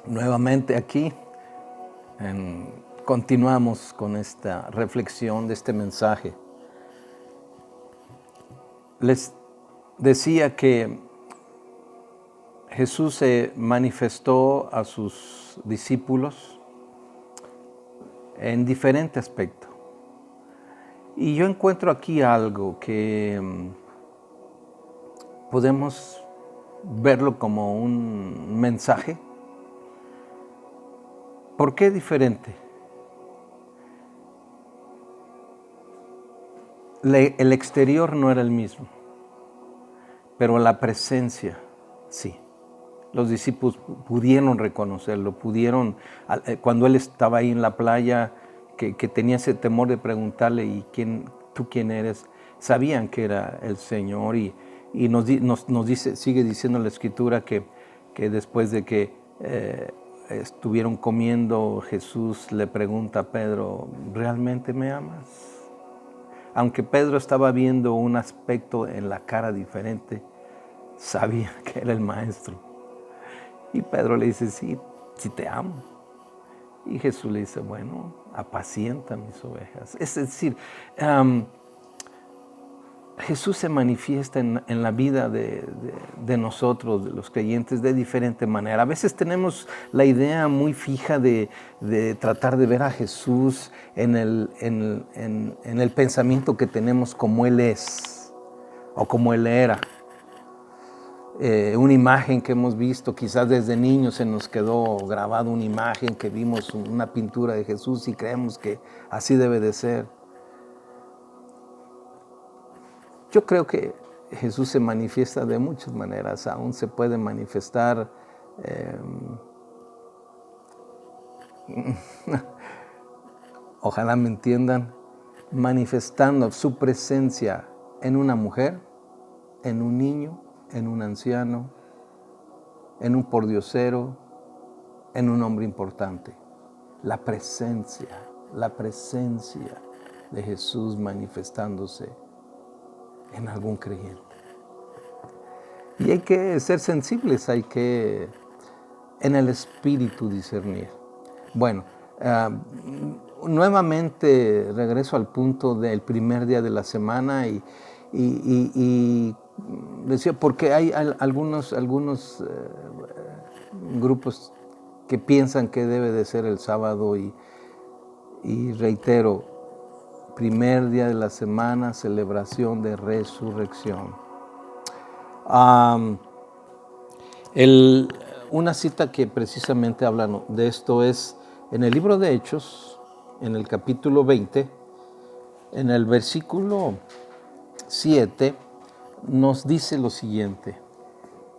Nuevamente aquí continuamos con esta reflexión de este mensaje. Les decía que Jesús se manifestó a sus discípulos en diferente aspecto. Y yo encuentro aquí algo que podemos verlo como un mensaje. ¿Por qué diferente? El exterior no era el mismo, pero la presencia sí. Los discípulos pudieron reconocerlo, cuando él estaba ahí en la playa, que tenía ese temor de preguntarle, ¿y tú quién eres? Sabían que era el Señor y nos dice, sigue diciendo la Escritura que después de que estuvieron comiendo, Jesús le pregunta a Pedro, ¿realmente me amas? Aunque Pedro estaba viendo un aspecto en la cara diferente, sabía que era el Maestro. Y Pedro le dice, sí te amo. Y Jesús le dice, bueno, apacienta mis ovejas. Es decir, Jesús se manifiesta en la vida de nosotros, de los creyentes, de diferente manera. A veces tenemos la idea muy fija de tratar de ver a Jesús en el pensamiento que tenemos como Él es o como Él era. Una imagen que hemos visto, quizás desde niños se nos quedó grabada una imagen que vimos, una pintura de Jesús y creemos que así debe de ser. Yo creo que Jesús se manifiesta de muchas maneras, aún se puede manifestar ojalá me entiendan, manifestando su presencia en una mujer, en un niño, en un anciano, en un pordiosero, en un hombre importante. La presencia de Jesús manifestándose en algún creyente. Y hay que ser sensibles, hay que en el espíritu discernir. Bueno, nuevamente regreso al punto del primer día de la semana y decía, porque hay algunos grupos que piensan que debe de ser el sábado y reitero, primer día de la semana, celebración de resurrección. Una cita que precisamente habla de esto es en el libro de Hechos, en el capítulo 20, en el versículo 7, nos dice lo siguiente: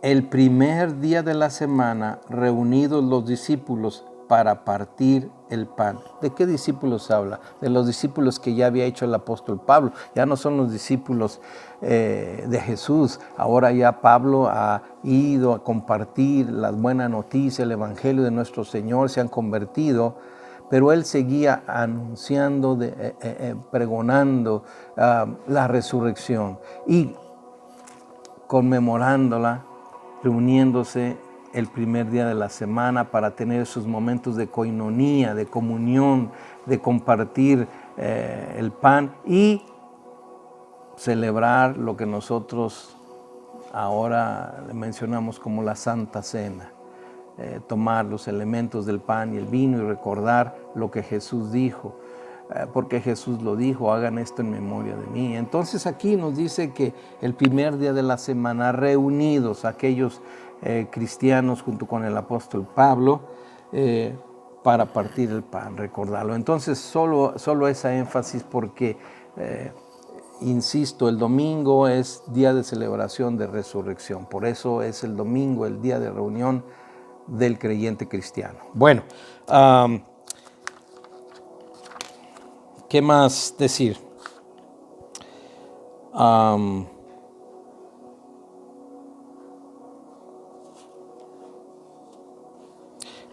el primer día de la semana, reunidos los discípulos para partir el pan. ¿De qué discípulos habla? De los discípulos que ya había hecho el apóstol Pablo. Ya no son los discípulos de Jesús. Ahora ya Pablo ha ido a compartir la buena noticia, el evangelio de nuestro Señor, se han convertido, pero él seguía anunciando, pregonando la resurrección y conmemorándola, reuniéndose el primer día de la semana para tener esos momentos de coinonía, de comunión, de compartir el pan y celebrar lo que nosotros ahora mencionamos como la Santa Cena. Tomar los elementos del pan y el vino y recordar lo que Jesús dijo, porque Jesús lo dijo, hagan esto en memoria de mí. Entonces aquí nos dice que el primer día de la semana, reunidos aquellos cristianos junto con el apóstol Pablo, para partir el pan, recordarlo. Entonces solo esa énfasis porque, insisto, el domingo es día de celebración de resurrección. Por eso es el domingo, el día de reunión del creyente cristiano. Bueno, ¿qué más decir?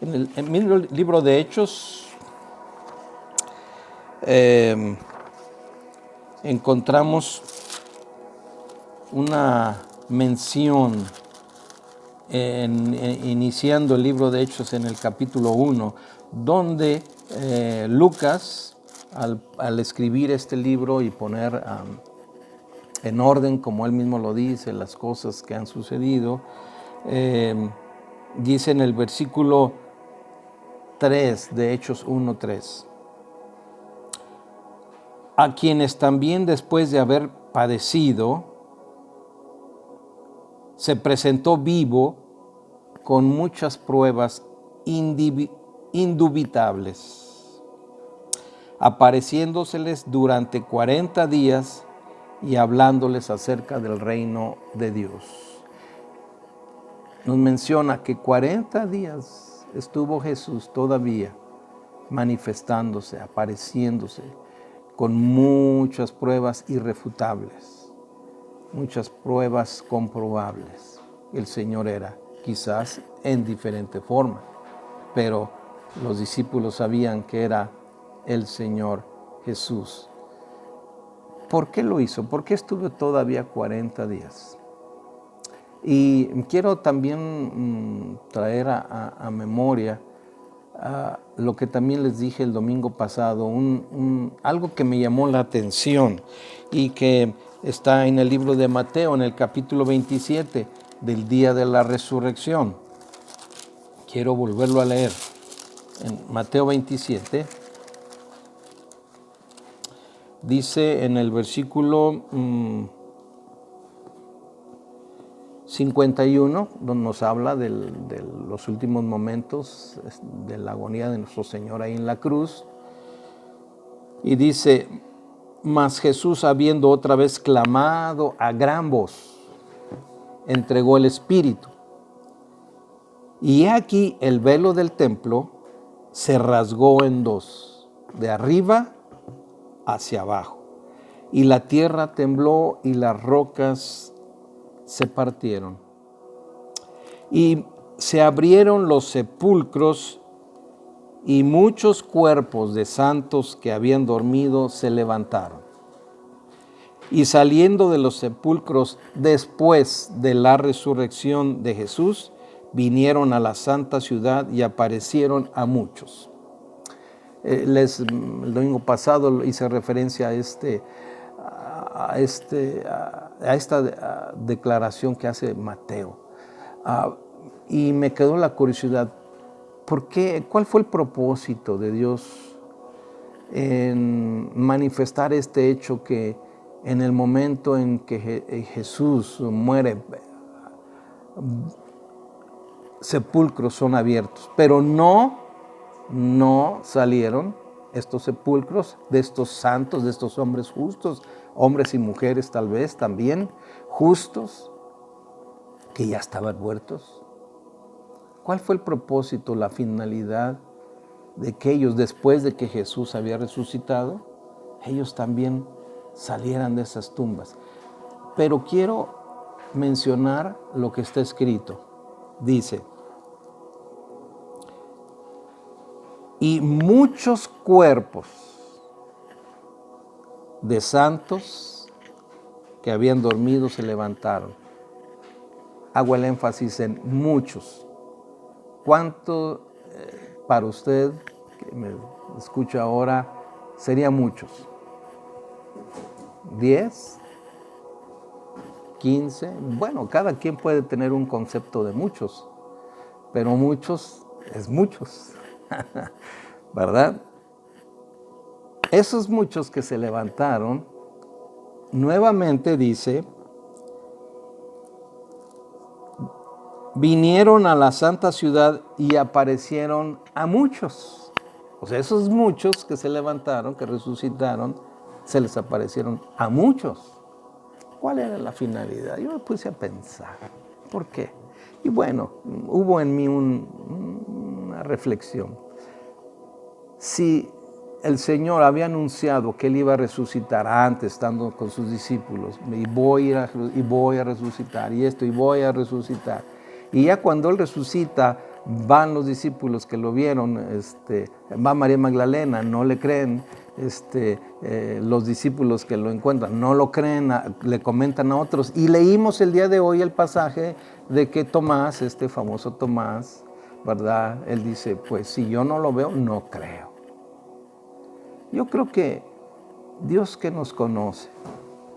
En el mismo libro de Hechos encontramos una mención iniciando el libro de Hechos en el capítulo 1, donde Lucas, al escribir este libro y poner en orden, como él mismo lo dice, las cosas que han sucedido, dice en el versículo 3 de Hechos 1:3, a quienes también después de haber padecido, se presentó vivo con muchas pruebas indubitables, apareciéndoseles durante 40 días y hablándoles acerca del reino de Dios. Nos menciona que 40 días estuvo Jesús todavía manifestándose, apareciéndose, con muchas pruebas irrefutables, muchas pruebas comprobables. El Señor era, quizás en diferente forma, pero los discípulos sabían que era el Señor Jesús. ¿Por qué lo hizo? ¿Por qué estuvo todavía 40 días? Y quiero también traer a memoria lo que también les dije el domingo pasado, algo que me llamó la atención y que está en el libro de Mateo, en el capítulo 27 del día de la resurrección. Quiero volverlo a leer. En Mateo 27, dice en el versículo 51, donde nos habla de los últimos momentos de la agonía de nuestro Señor ahí en la cruz. Y dice, mas Jesús, habiendo otra vez clamado a gran voz, entregó el Espíritu. Y aquí el velo del templo se rasgó en dos, de arriba hacia abajo. Y la tierra tembló y las rocas se partieron. Y se abrieron los sepulcros y muchos cuerpos de santos que habían dormido se levantaron. Y saliendo de los sepulcros después de la resurrección de Jesús, vinieron a la santa ciudad y aparecieron a muchos. El domingo pasado hice referencia a esta declaración que hace Mateo. Y me quedó la curiosidad, ¿por qué? ¿Cuál fue el propósito de Dios en manifestar este hecho que en el momento en que Jesús muere, sepulcros son abiertos, pero no salieron estos sepulcros de estos santos, de estos hombres justos, hombres y mujeres tal vez también justos, que ya estaban muertos? ¿Cuál fue el propósito, la finalidad de que ellos, después de que Jesús había resucitado, ellos también salieran de esas tumbas? Pero quiero mencionar lo que está escrito. Dice, y muchos cuerpos de santos que habían dormido se levantaron. Hago el énfasis en muchos. ¿Cuánto para usted, que me escucha ahora, serían muchos? ¿10? ¿15? Bueno, cada quien puede tener un concepto de muchos, pero muchos es muchos, ¿verdad? Esos muchos que se levantaron, nuevamente dice, vinieron a la santa ciudad y aparecieron a muchos. O sea, esos muchos que se levantaron, que resucitaron, se les aparecieron a muchos. ¿Cuál era la finalidad? Yo me puse a pensar, ¿por qué? Y bueno, hubo en mí una reflexión. Si el Señor había anunciado que Él iba a resucitar antes, estando con sus discípulos, y voy a resucitar, y esto, y voy a resucitar. Y ya cuando Él resucita, van los discípulos que lo vieron, va María Magdalena, no le creen, los discípulos que lo encuentran no lo creen, le comentan a otros. Y leímos el día de hoy el pasaje de que Tomás, este famoso Tomás, ¿verdad? Él dice, pues si yo no lo veo, no creo. Yo creo que Dios, que nos conoce,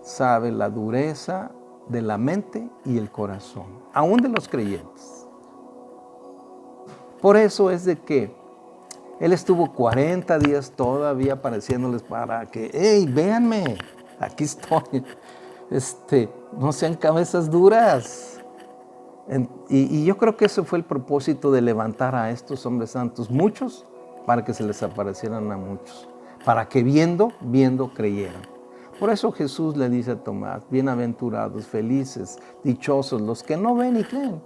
sabe la dureza de la mente y el corazón, aún de los creyentes. Por eso es de que Él estuvo 40 días todavía apareciéndoles para que, hey, véanme, aquí estoy. No sean cabezas duras. Y yo creo que ese fue el propósito de levantar a estos hombres santos, muchos, para que se les aparecieran a muchos, para que viendo creyeran. Por eso Jesús le dice a Tomás, bienaventurados, felices, dichosos los que no ven y creen.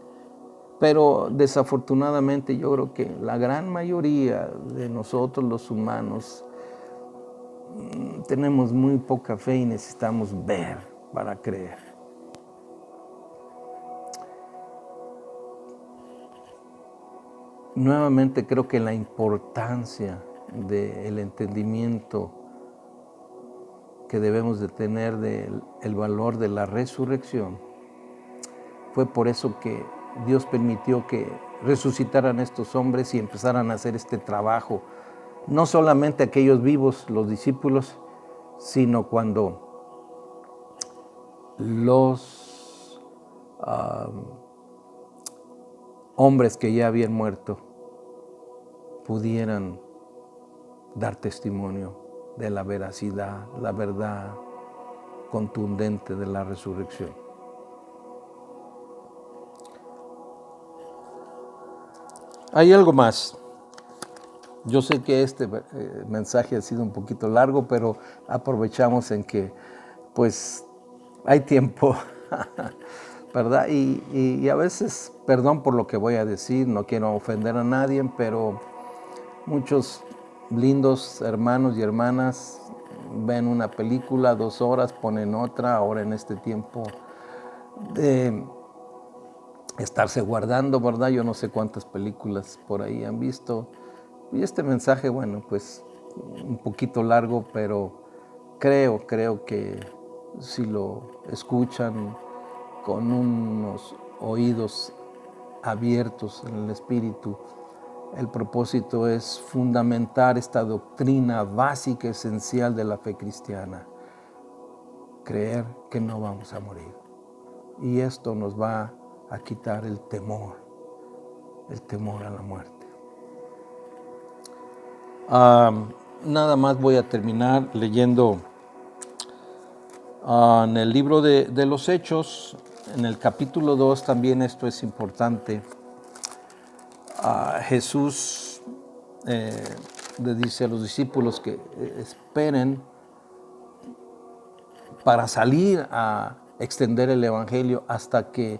Pero desafortunadamente yo creo que la gran mayoría de nosotros los humanos tenemos muy poca fe y necesitamos ver para creer. Nuevamente creo que la importancia del entendimiento que debemos de tener del valor de la resurrección fue por eso que Dios permitió que resucitaran estos hombres y empezaran a hacer este trabajo. No solamente aquellos vivos, los discípulos, sino cuando los hombres que ya habían muerto pudieran dar testimonio de la veracidad, la verdad contundente de la resurrección. Hay algo más. Yo sé que este mensaje ha sido un poquito largo, pero aprovechamos en que pues hay tiempo, ¿verdad? Y a veces, perdón por lo que voy a decir, no quiero ofender a nadie, pero muchos lindos hermanos y hermanas ven una película 2 horas, ponen otra, ahora en este tiempo de estarse guardando, ¿verdad? Yo no sé cuántas películas por ahí han visto. Y este mensaje, bueno, pues un poquito largo, pero creo que si lo escuchan con unos oídos abiertos en el espíritu, el propósito es fundamentar esta doctrina básica, esencial de la fe cristiana. Creer que no vamos a morir. Y esto nos va a quitar el temor a la muerte. Nada más voy a terminar leyendo en el libro de los Hechos, en el capítulo 2, también esto es importante. Jesús le dice a los discípulos que esperen para salir a extender el evangelio hasta que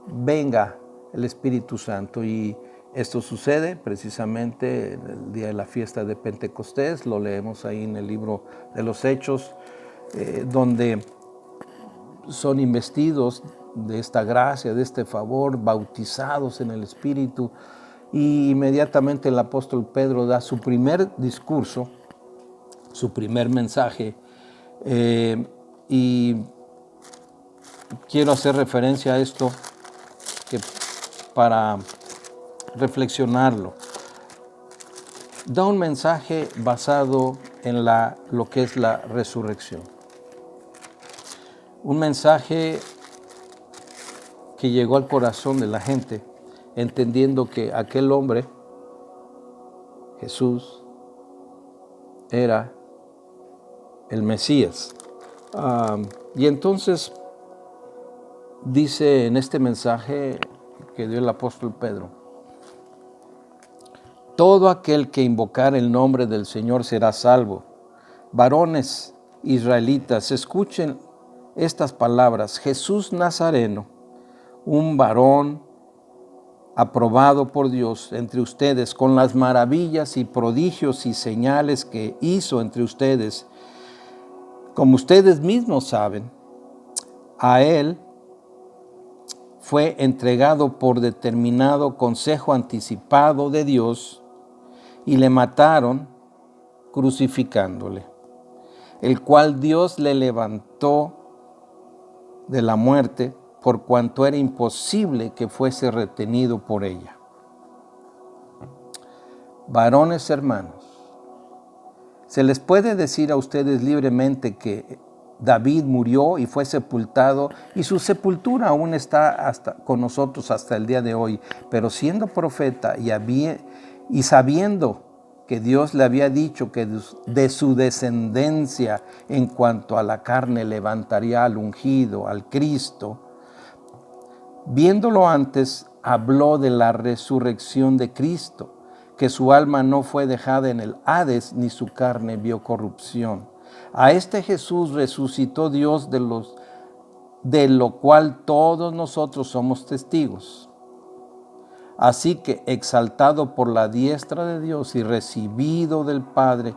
venga el Espíritu Santo. Y esto sucede precisamente el día de la fiesta de Pentecostés, lo leemos ahí en el libro de los Hechos, donde son investidos de esta gracia, de este favor, bautizados en el Espíritu, y inmediatamente el apóstol Pedro da su primer discurso, su primer mensaje, y quiero hacer referencia a esto para reflexionarlo. Da un mensaje basado en lo que es la resurrección. Un mensaje que llegó al corazón de la gente, entendiendo que aquel hombre, Jesús, era el Mesías. Y entonces dice en este mensaje que dio el apóstol Pedro: todo aquel que invocar el nombre del Señor será salvo. Varones israelitas, escuchen estas palabras. Jesús Nazareno, un varón aprobado por Dios entre ustedes, con las maravillas y prodigios y señales que hizo entre ustedes, como ustedes mismos saben, a él fue entregado por determinado consejo anticipado de Dios y le mataron crucificándole. el cual Dios le levantó de la muerte, por cuanto era imposible que fuese retenido por ella. Varones hermanos, se les puede decir a ustedes libremente que David murió y fue sepultado, y su sepultura aún está con nosotros hasta el día de hoy, pero siendo profeta y sabiendo que Dios le había dicho que de su descendencia en cuanto a la carne levantaría al ungido, al Cristo, viéndolo antes, habló de la resurrección de Cristo, que su alma no fue dejada en el Hades, ni su carne vio corrupción. A este Jesús resucitó Dios de lo cual todos nosotros somos testigos. Así que, exaltado por la diestra de Dios y recibido del Padre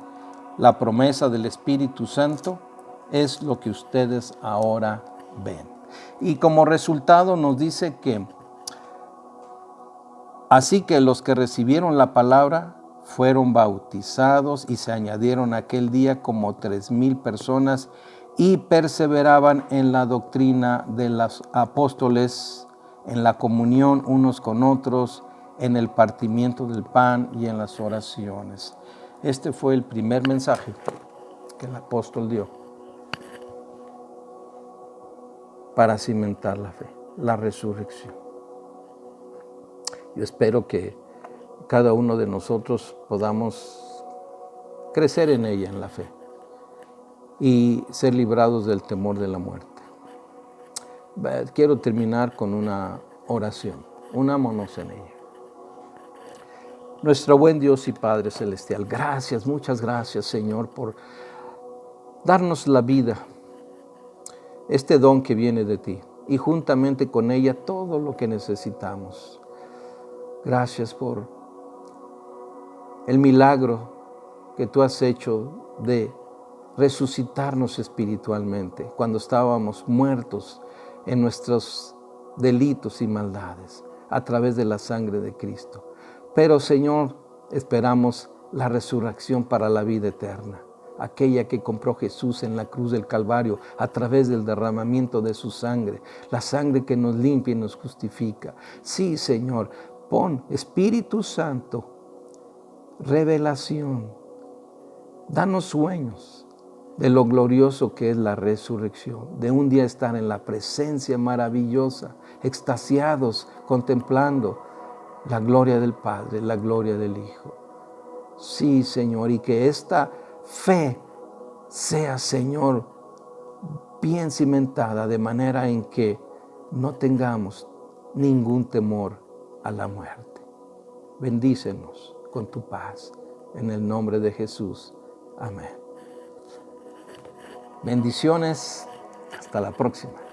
la promesa del Espíritu Santo, es lo que ustedes ahora ven. Y como resultado nos dice que, así que los que recibieron la palabra fueron bautizados y se añadieron aquel día como 3,000 personas y perseveraban en la doctrina de los apóstoles, en la comunión unos con otros, en el partimiento del pan y en las oraciones. Este fue el primer mensaje que el apóstol dio para cimentar la fe, la resurrección. Yo espero que cada uno de nosotros podamos crecer en ella, en la fe, y ser librados del temor de la muerte. Quiero terminar con una oración. Unámonos en ella. Nuestro buen Dios y Padre Celestial, gracias, muchas gracias, Señor, por darnos la vida, este don que viene de ti, y juntamente con ella todo lo que necesitamos. Gracias por el milagro que tú has hecho de resucitarnos espiritualmente cuando estábamos muertos en nuestros delitos y maldades a través de la sangre de Cristo. Pero, Señor, esperamos la resurrección para la vida eterna, aquella que compró Jesús en la cruz del Calvario a través del derramamiento de su sangre, la sangre que nos limpia y nos justifica. Sí, Señor, pon, Espíritu Santo, revelación, danos sueños de lo glorioso que es la resurrección, de un día estar en la presencia maravillosa, extasiados, contemplando la gloria del Padre, la gloria del Hijo. Sí, Señor, y que esta fe sea, Señor, bien cimentada, de manera en que no tengamos ningún temor a la muerte. Bendícenos con tu paz, en el nombre de Jesús. Amén. Bendiciones, hasta la próxima.